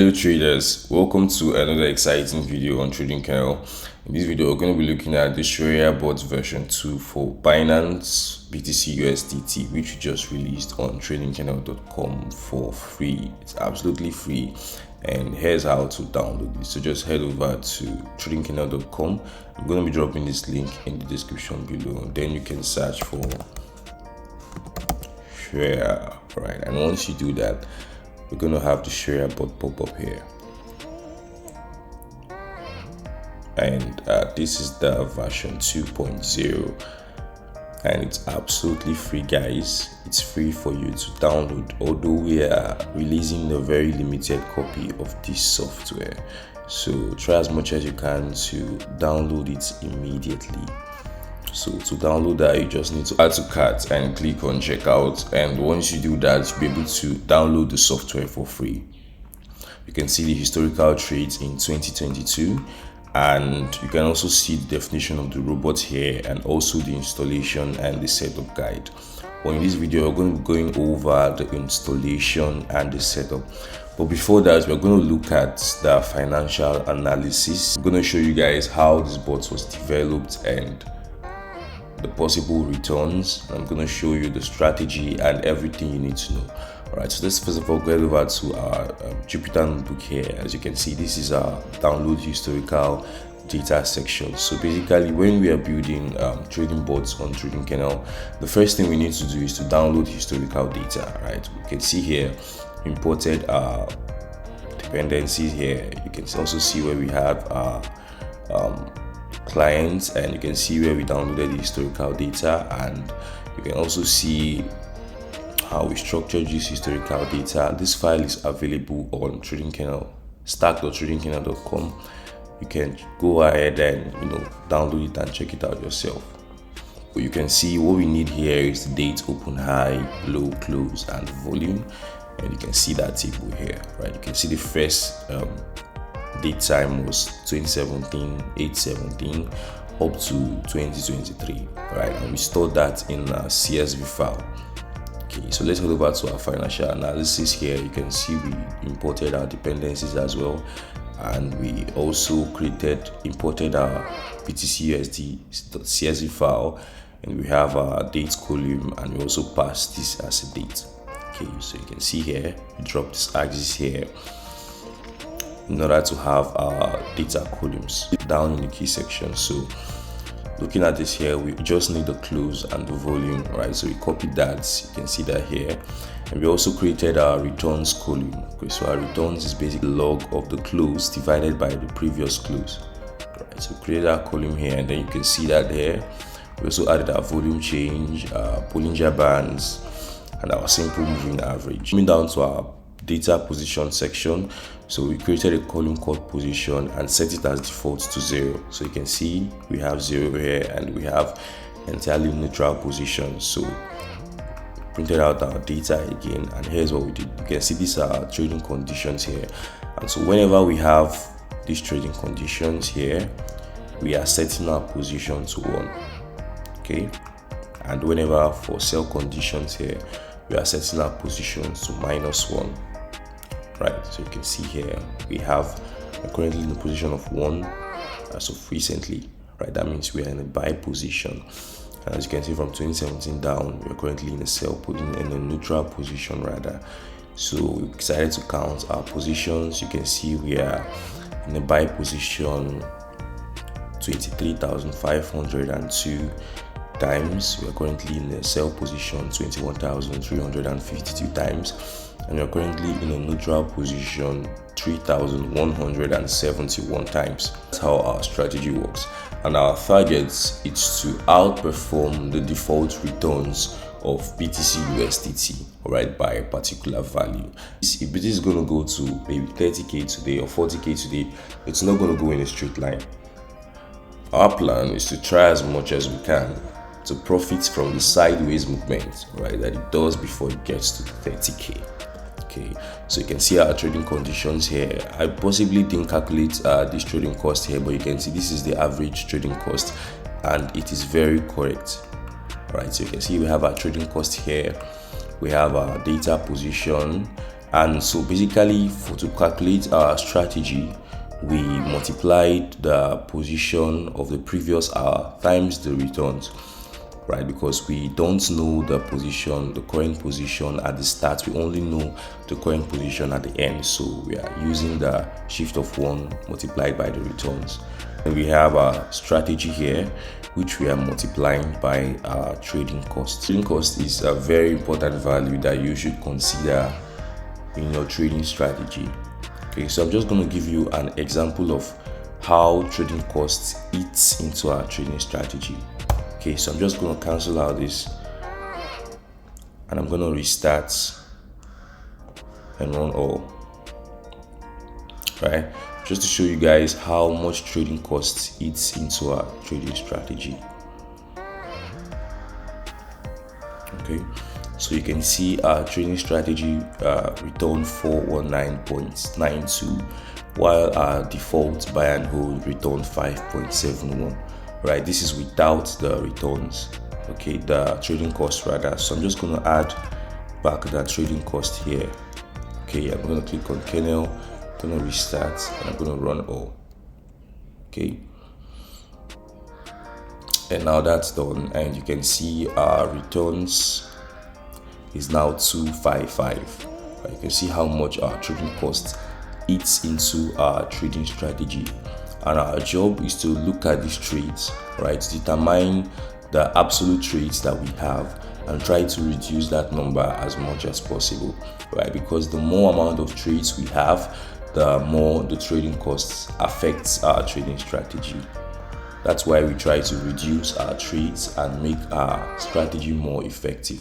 Hello traders, welcome to another exciting video on Trading Kernel. In this video, we're going to be looking at the Shreya bot version 2 for Binance BTCUSDT, which we just released on tradingkernel.com for free. It's absolutely free, and here's how to download it. So just head over to tradingkernel.com. I'm going to be dropping this link in the description below, and then you can search for Shreya, right? And once you do that, we're going to have the Shreya bot pop up here, and this is the version 2.0, and it's absolutely free, guys. It's free for you to download, although we are releasing a very limited copy of this software, so try as much as you can to download it immediately. So to download that, you just need to add to cart and click on checkout, and once you do that, you'll be able to download the software for free. You can see the historical trades in 2022, and you can also see the definition of the robot here, and also the installation and the setup guide. Well, in this video, we're going to be going over the installation and the setup. But before that, we're going to look at the financial analysis. I'm going to show you guys how this bot was developed and the possible returns. I'm going to show you the strategy and everything you need to know. Alright, so let's first of all get over to our Jupyter notebook here. As you can see, this is our download historical data section. So basically, when we are building trading bots on Trading Kernel, the first thing we need to do is to download historical data. Right, we can see here imported dependencies here. You can also see where we have our clients, and you can see where we downloaded the historical data, and you can also see how we structured this historical data. This file is available on Trading Kernel, stack.tradingkernel.com. You can go ahead and download it and check it out yourself. But you can see what we need here is the date, open, high, low, close, and volume, and you can see that table here, right? You can see the first date time was 2017 8/17 up to 2023, right? And we stored that in a CSV file. Okay, so let's head over to our financial analysis here. You can see we imported our dependencies as well, and we also imported our BTCUSDT CSV file, and we have our date column, and we also passed this as a date. Okay, so you can see here we drop this axis here in order to have our data columns down in the key section. So looking at this here, we just need the close and the volume, right? So we copied that, you can see that here, and we also created our returns column. Okay, so our returns is basically the log of the close divided by the previous close, right? So we created our column here, and then you can see that here we also added our volume change, Bollinger Bands, and our simple moving average. Coming down to our data position section, so we created a column called position and set it as default to 0. So you can see we have 0 here, and we have entirely neutral position. So printed out our data again, and here's what we did. You can see these are our trading conditions here, and so whenever we have these trading conditions here, we are setting our position to 1. Okay, and whenever for sell conditions here, we are setting our positions to -1. Right, so you can see here we're currently in a position of 1 as of recently, right? That means we are in a buy position, and as you can see from 2017 down, we're currently in a neutral position rather. So we decided to count our positions. You can see we are in a buy position 23,502 times. We are currently in a sell position 21,352 times, and we are currently in a neutral position 3,171 times. That's how our strategy works, and our target is to outperform the default returns of BTCUSDT, right, by a particular value. If it is going to go to maybe 30k today or 40k today, it's not going to go in a straight line. Our plan is to try as much as we can to profit from the sideways movement, right, that it does before it gets to 30k. Okay, so you can see our trading conditions here. I possibly didn't calculate this trading cost here, but you can see this is the average trading cost, and it is very correct. Right, so you can see we have our trading cost here, we have our data position, And so basically, to calculate our strategy, we multiplied the position of the previous hour times the returns, right? Because we don't know the position, the current position at the start, we only know the current position at the end. So we are using the shift of 1 multiplied by the returns. And we have our strategy here, which we are multiplying by our trading cost. Trading cost is a very important value that you should consider in your trading strategy. Okay, so I'm just going to give you an example of how trading costs eats into our trading strategy. Okay, so I'm just going to cancel out this and I'm going to restart and run all, right? Just to show you guys how much trading costs eats into our trading strategy. Okay, so you can see our trading strategy returned 419.92, while our default buy and hold returned 5.71. right? This is without the returns, okay, the trading cost rather. So I'm just going to add back the trading cost here. Okay, I'm going to click on kernel, I'm going to restart, and I'm going to run all. Okay, and now that's done, and you can see our returns is now 255. You can see how much our trading cost eats into our trading strategy. And our job is to look at these trades, right, to determine the absolute trades that we have and try to reduce that number as much as possible, right? Because the more amount of trades we have, the more the trading costs affects our trading strategy. That's why we try to reduce our trades and make our strategy more effective.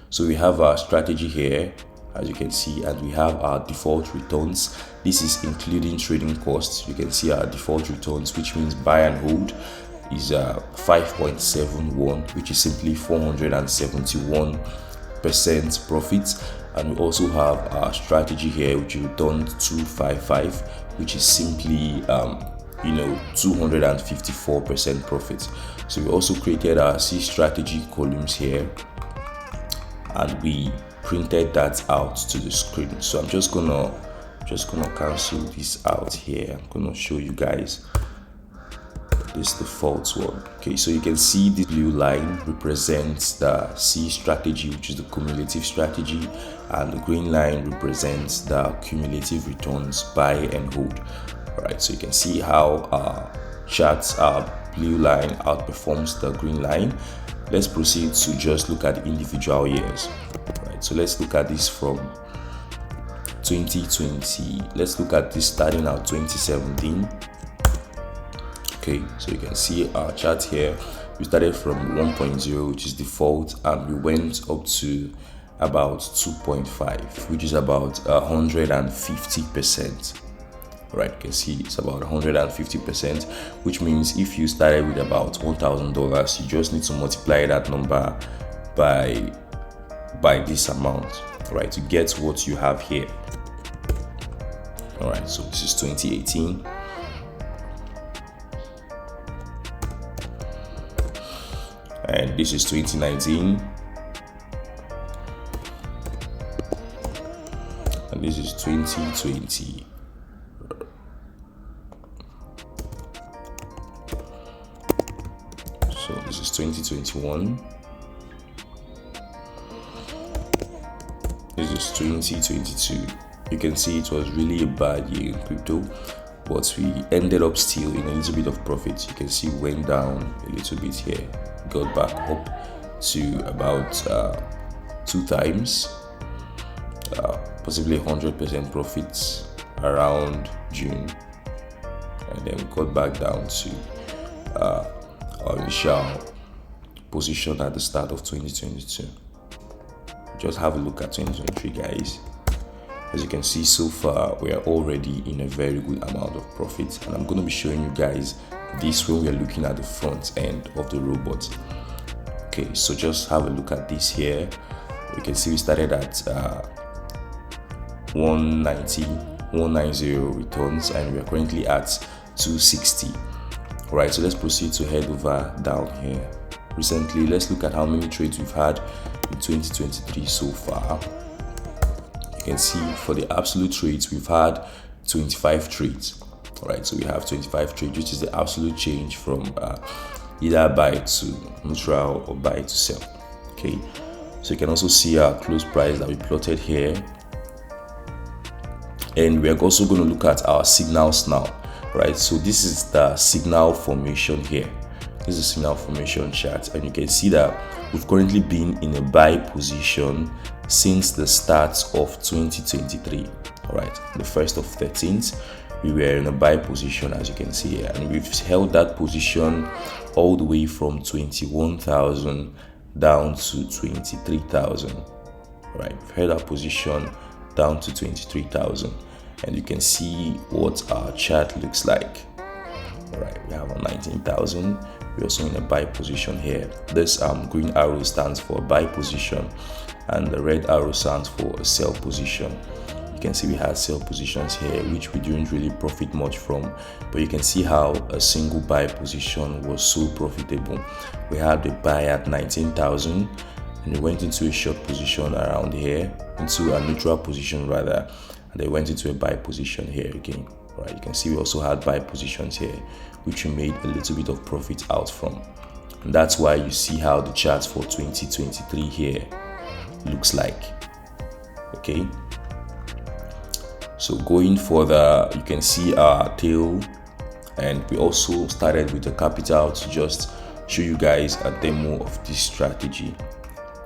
So we have our strategy here, as you can see, and we have our default returns. This is including trading costs. You can see our default returns, which means buy and hold, is 5.71, which is simply 471% profit. And we also have our strategy here, which returned 255, which is simply 254% profit. So we also created our C strategy columns here, and we printed that out to the screen. So I'm just gonna cancel this out here. I'm gonna show you guys this default one. Okay, so you can see the blue line represents the C strategy, which is the cumulative strategy, and the green line represents the cumulative returns buy and hold. All right, so you can see how our charts, our blue line outperforms the green line. Let's proceed to just look at the individual years. Right, so let's look at this from 2020. Let's look at this starting at 2017. Okay, so you can see our chart here. We started from 1.0, which is default, and we went up to about 2.5, which is about 150%. Right, you can see it's about 150%, which means if you started with about $1,000, you just need to multiply that number by this amount, right, to get what you have here. All right, so this is 2018. And this is 2019. And this is 2020. So this is 2021. This is 2022. You can see it was really a bad year in crypto, but we ended up still in a little bit of profit. You can see it went down a little bit here, got back up to about 2 times, possibly 100% profits around June, and then we got back down to our initial position at the start of 2022. Just have a look at 2023, guys. As you can see, so far we are already in a very good amount of profit, and I'm going to be showing you guys this when we are looking at the front end of the robot. Okay, so just have a look at this here. You can see we started at 190 returns, and we are currently at 260. All right, so let's proceed to head over down here. Recently, let's look at how many trades we've had in 2023 so far. You You can see for the absolute trades, we've had 25 trades. All right, so we have 25 trades, which is the absolute change from either buy to neutral or buy to sell. Okay, so you can also see our close price that we plotted here, and we're also going to look at our signals now. Right, so this is the signal formation here. This is a signal formation chart, and you can see that we've currently been in a buy position since the start of 2023. All right, the 1st of 13th, we were in a buy position, as you can see here, and we've held that position all the way from 21,000 down to 23,000. Right, we've held that position down to 23,000, and you can see what our chart looks like. All right, we have on 19,000. We're also in a buy position here. This green arrow stands for buy position, and the red arrow stands for a sell position. You can see we had sell positions here, which we didn't really profit much from, but you can see how a single buy position was so profitable. We had a buy at 19,000, and we went into a short position around here, into a neutral position rather, and they went into a buy position here again. Right, you can see we also had buy positions here, which we made a little bit of profit out from, and that's why you see how the charts for 2023 here looks like. Okay, so going further, you can see our tail, and we also started with the capital to just show you guys a demo of this strategy.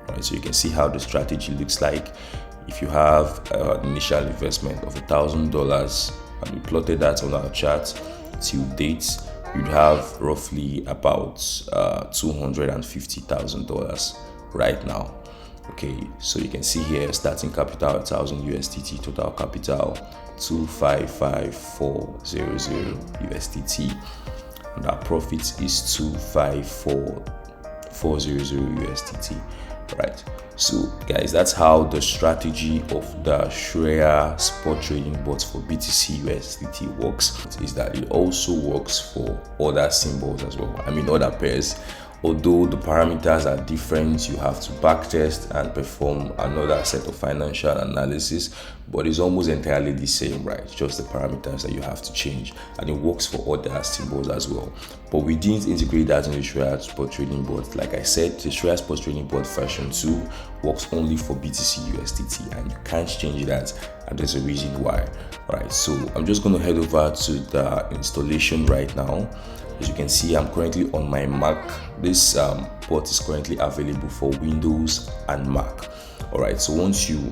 Right, so you can see how the strategy looks like. If you have an initial investment of $1,000 and we plotted that on our chart till date, you'd have roughly about $250,000 right now. Okay, so you can see here starting capital 1,000 USDT, total capital 255,400 USDT, and our profit is 254,400 USDT. Right, so guys, that's how the strategy of the Shreya spot trading bot for BTCUSDT works. Is that it also works for other symbols as well, I mean other pairs. Although the parameters are different, you have to backtest and perform another set of financial analysis, but it's almost entirely the same, right? It's just the parameters that you have to change, and it works for other symbols as well. But we didn't integrate that in the Shreya spot trading bot. Like I said, the Shreya spot trading bot version 2 works only for BTCUSDT, and you can't change that, and there's a reason why. Right, so I'm just going to head over to the installation right now. As you can see, I'm currently on my Mac. This bot is currently available for Windows and Mac. All right, so once you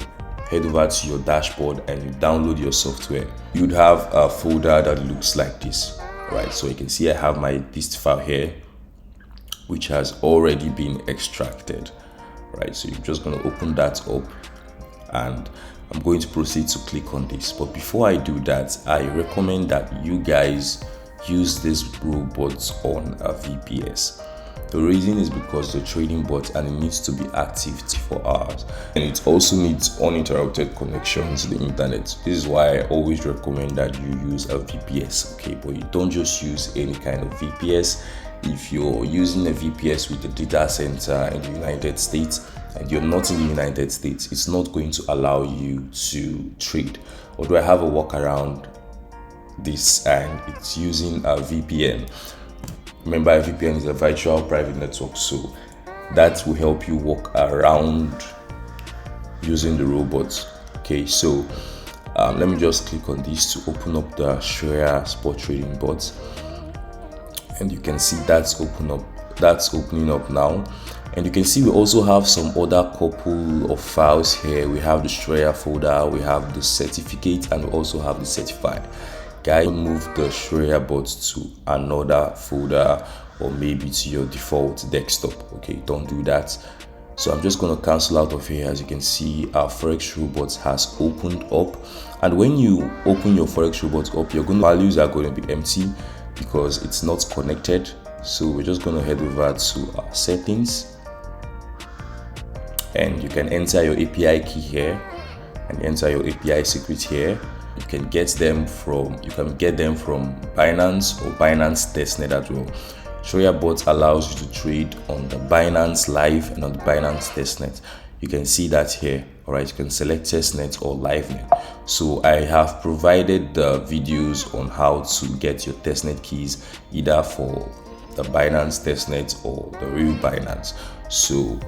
head over to your dashboard and you download your software, you'd have a folder that looks like this. All right, so you can see I have my dist file here, which has already been extracted. Right, so you're just going to open that up, and I'm going to proceed to click on this. But before I do that, I recommend that you guys use this robot on a VPS. The reason is because the trading bot, and it needs to be active for hours, and it also needs uninterrupted connection to the internet. This is why I always recommend that you use a VPS. Okay, but you don't just use any kind of VPS. If you're using a VPS with a data center in the United States and you're not in the United States, it's not going to allow you to trade. Although I have a workaround this, and it's using a VPN. Remember, a VPN is a virtual private network, so that will help you walk around using the robots. Okay, so let me just click on this to open up the Shreya spot trading bot, and you can see that's opening up now. And you can see we also have some other couple of files here. We have the Shreya folder, we have the certificate, and we also have the certified. Guys, move the Shreya bot to another folder, or maybe to your default desktop. Okay, don't do that. So I'm just going to cancel out of here. As you can see, our Forex robot has opened up, and when you open your Forex robot up, your values are going to be empty because it's not connected. So we're just going to head over to our settings, and you can enter your API key here and enter your API secret here. You can get them from Binance or Binance testnet as well. Shreya bot allows you to trade on the Binance Live and on the Binance testnet. You can see that here. All right, you can select testnet or livenet. So I have provided the videos on how to get your testnet keys, either for the Binance testnet or the real Binance. So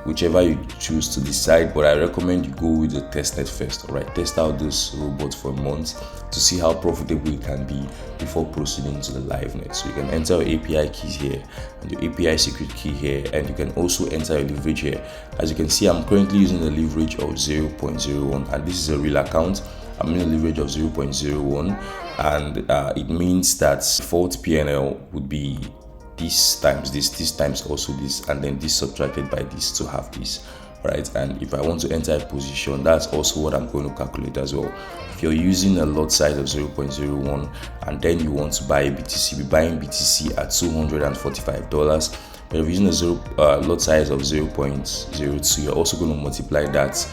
whichever you choose to decide, but I recommend you go with the testnet first. All right, test out this robot for a month to see how profitable it can be before proceeding to the livenet. So you can enter your API keys here and your API secret key here, and you can also enter your leverage here. As you can see, I'm currently using the leverage of 0.01, and this is a real account. I'm in a leverage of 0.01, and it means that default PNL would be this times this times also this, and then this subtracted by this to have this, right? And if I want to enter a position, that's also what I'm going to calculate as well. If you're using a lot size of 0.01 and then you want to buy a BTC, be buying BTC at $245. But if you're using a lot size of 0.02, you're also going to multiply that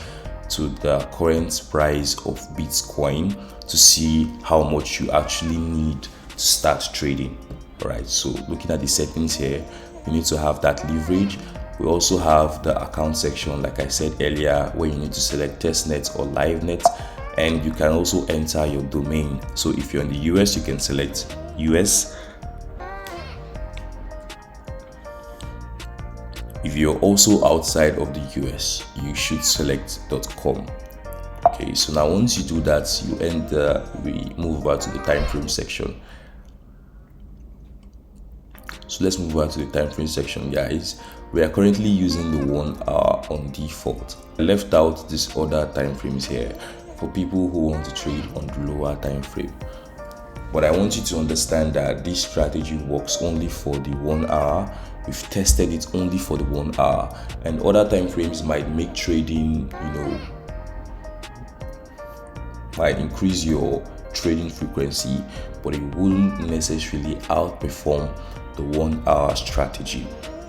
to the current price of Bitcoin to see how much you actually need to start trading. All right, so looking at the settings here, you need to have that leverage. We also have the account section, like I said earlier, where you need to select testnet or livenet, and you can also enter your domain. So if you're in the US, you can select US. If you're also outside of the US, you should select .com. Okay, so now once you do that, we move over to the time frame section. So let's move on to the time frame section, guys. We are currently using the 1 hour on default. I left out these other time frames here for people who want to trade on the lower time frame. But I want you to understand that this strategy works only for the 1 hour. We've tested it only for the 1 hour, and other time frames might make trading, might increase your trading frequency, but it wouldn't necessarily outperform the 1 hour strategy,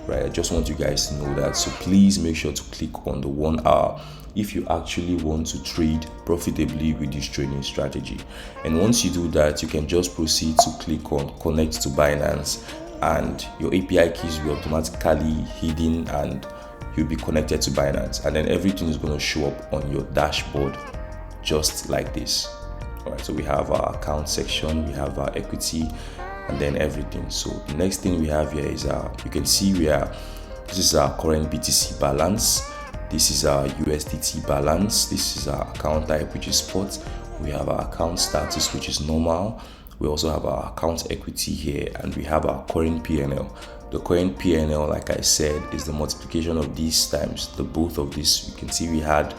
right? I just want you guys to know that. So please make sure to click on the 1 hour if you actually want to trade profitably with this trading strategy. And once you do that, you can just proceed to click on connect to Binance, and your API keys will automatically hidden and you'll be connected to Binance, and then everything is going to show up on your dashboard just like this. All right, so we have our account section, we have our equity, and then everything. So the next thing we have here is you can see this is our current BTC balance, this is our USDT balance, this is our account type, which is spot. We have our account status, which is normal. We also have our account equity here, and we have our current PNL. The current PNL, like I said, is the multiplication of these times the both of this. You can see we are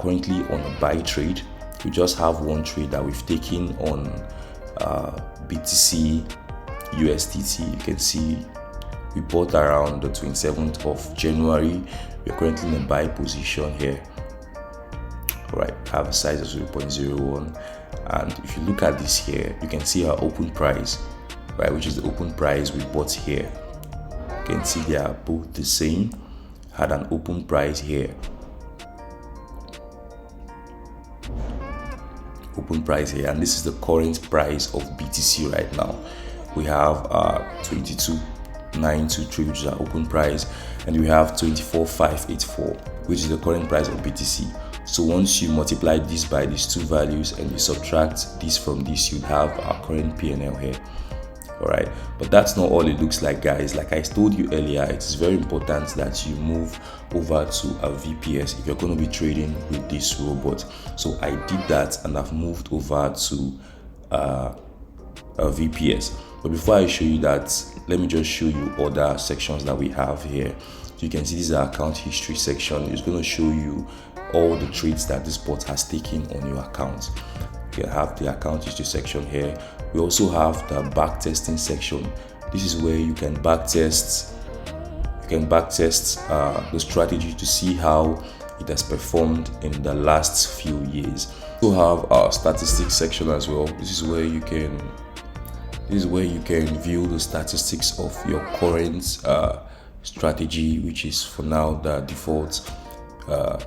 currently on a buy trade. We just have one trade that we've taken on BTC USDT. You can see we bought around the 27th of January. We're currently in a buy position here. All right, I have a size of 0.01, and if you look at this here, you can see our open price, right, which is the open price we bought here. You can see they are both the same. Had an open price here, open price here, and this is the current price of BTC right now. We have 22,923, which is our open price, and we have 24,584, which is the current price of BTC. So once you multiply this by these two values and you subtract this from this, you'd have our current PNL here. All right, but that's not all it looks like, guys. Like I told you earlier, it is very important that you move over to a VPS if you're going to be trading with this robot. So I did that, and I've moved over to a VPS. But before I show you that, let me just show you other sections that we have here. So you can see this is our account history section. It's going to show you all the trades that this bot has taken on your account. You have the account history section here. We also have the back testing section. This is where you can back test the strategy to see how it has performed in the last few years. We also have our statistics section as well. This is where you can view the statistics of your current strategy, which is for now the default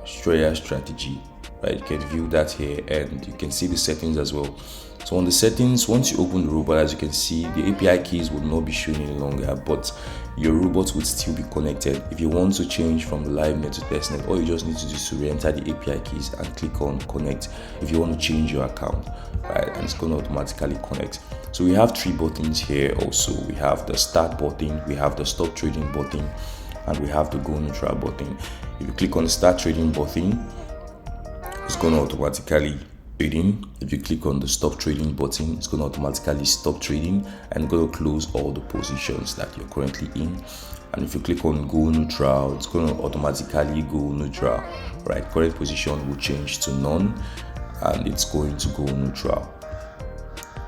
Shreya strategy, right? You can view that here, and you can see the settings as well. So So on the settings, once you open the robot, as you can see, the API keys would not be shown any longer, but your robot would still be connected. If you want to change from the live net to testnet, all you just need to do is to re-enter the API keys and click on connect if you want to change your account, right? And it's going to automatically connect. So we have 3 buttons here also. We have the start button, we have the stop trading button, and we have the go neutral button. If you click on the start trading button, it's going to automatically trading. If you click on the stop trading button, it's going to automatically stop trading and going to close all the positions that you're currently in. And if you click on go neutral, it's going to automatically go neutral, right? Current position will change to none and it's going to go neutral.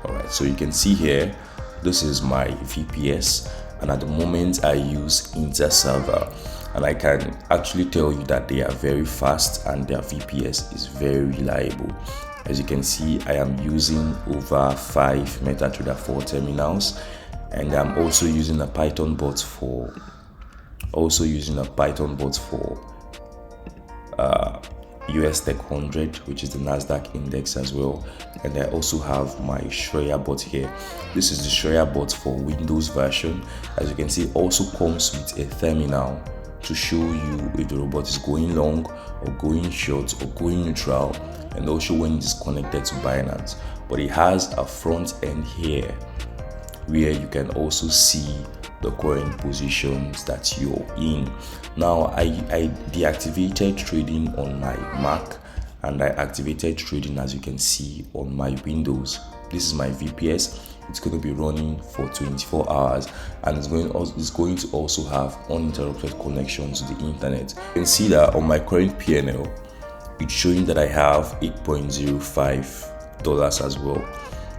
All right, so you can see here, this is my VPS, and at the moment I use Inter-server, and I can actually tell you that they are very fast and their VPS is very reliable. As you can see, I am using over 5 MetaTrader 4 terminals, and I'm also using a Python bot for US Tech 100, which is the Nasdaq index as well. And I also have my Shreya bot here. This is the Shreya bot for Windows version. As you can see, it also comes with a terminal to show you if the robot is going long or going short or going neutral, and also when it is connected to Binance. But it has a front end here where you can also see the current positions that you're in. Now I deactivated trading on my Mac and I activated trading, as you can see, on my Windows. This is my VPS. It's going to be running for 24 hours and it's going to also have uninterrupted connection to the internet. You can see that on my current PNL, it's showing that I have $8.05 as well.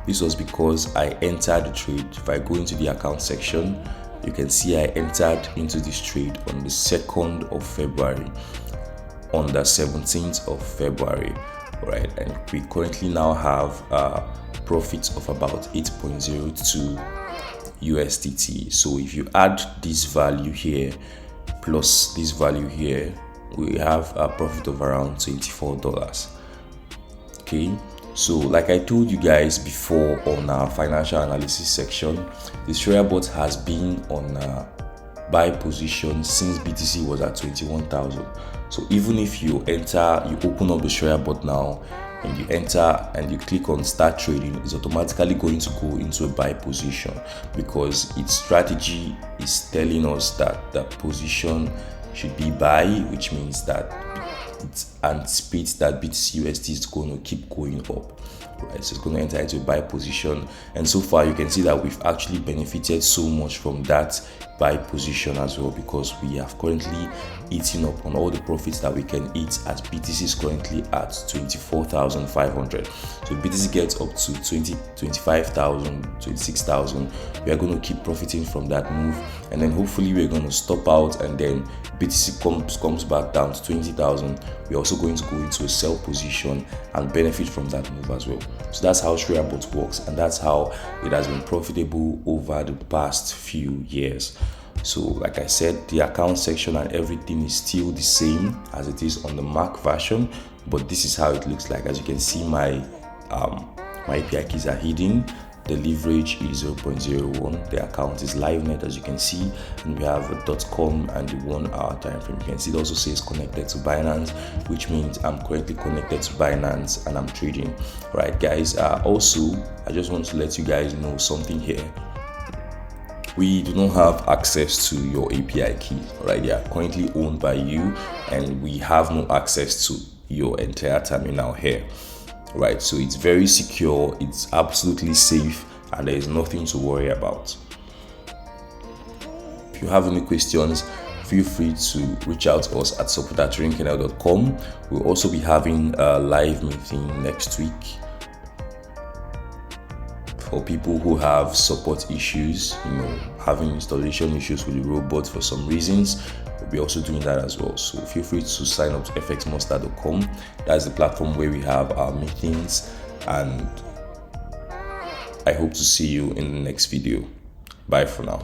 This was because I entered the trade. If I go into the account section, you can see I entered into this trade on the 2nd of February, on the 17th of February, right? And we currently now have profits of about 8.02 USDT. So if you add this value here plus this value here, we have a profit of around $24. Okay, so like I told you guys before on our financial analysis section, the Shreya bot has been on a buy position since BTC was at 21,000. So even if you open up the Shreya bot now and you enter and you click on start trading, it's automatically going to go into a buy position because its strategy is telling us that the position should be buy, which means that it anticipates that BTCUSD is going to keep going up, right? So it's going to enter into a buy position, and so far you can see that we've actually benefited so much from that buy position as well, because we have currently eaten up on all the profits that we can eat, as BTC is currently at 24,500. So if BTC gets up to 25,000, 26,000, we are going to keep profiting from that move, and then hopefully we're going to stop out, and then BTC comes back down to 20,000. We're also going to go into a sell position and benefit from that move as well. So that's how Shreya bot works, and that's how it has been profitable over the past few years. So like I said, the account section and everything is still the same as it is on the Mac version, but this is how it looks like. As you can see, my API keys are hidden. The leverage is 0.01. The account is live net, as you can see, and we have a .com and the 1 hour time frame. You can see it also says connected to Binance, which means I'm currently connected to Binance and I'm trading. Right, guys. Also, I just want to let you guys know something here. We do not have access to your API key, right? They are currently owned by you, and we have no access to your entire terminal here. Right, so it's very secure, it's absolutely safe, and there is nothing to worry about. If you have any questions, feel free to reach out to us at support@tradingkernel.com. We'll also be having a live meeting next week for people who have support issues, having installation issues with the robot for some reasons. We're also doing that as well. So feel free to sign up to fxmonster.com. That's the platform where we have our meetings, and I hope to see you in the next video. Bye for now.